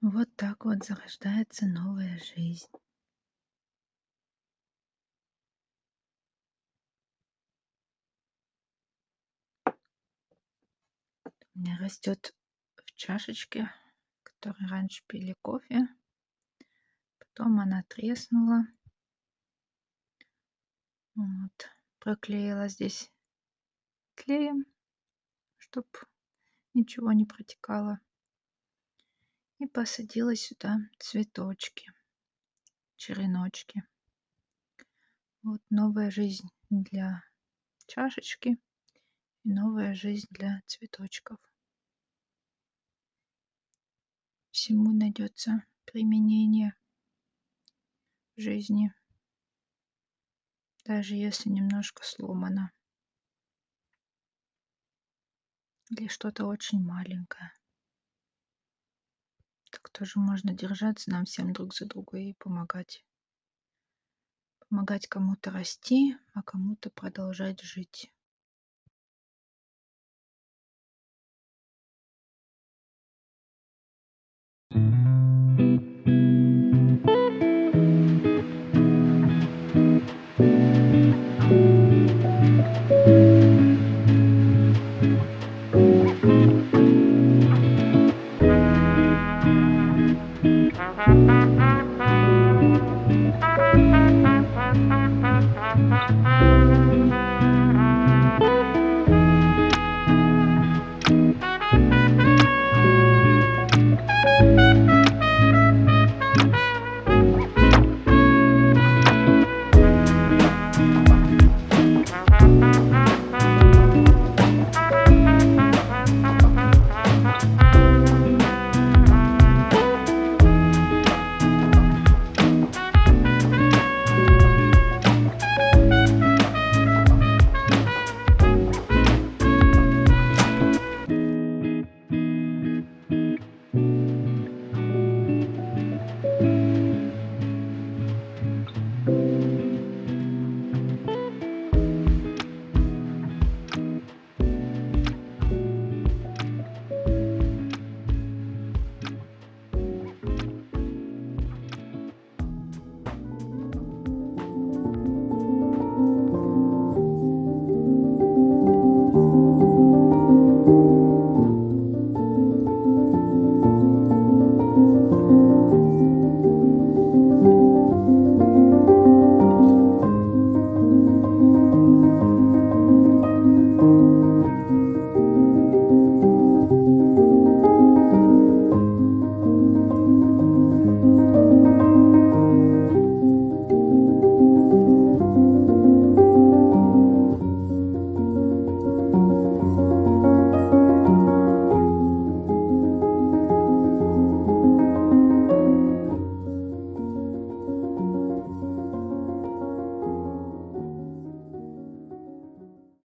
Вот так вот зарождается новая жизнь. У меня растет в чашечке, в которой раньше пили кофе. Потом она треснула. Вот. Проклеила здесь клеем, чтобы ничего не протекало. И посадила сюда цветочки, череночки. Вот новая жизнь для чашечки и новая жизнь для цветочков. Всему найдется применение в жизни, даже если немножко сломано или что-то очень маленькое. Так тоже можно держаться нам всем друг за друга и помогать. Помогать кому-то расти, а кому-то продолжать жить.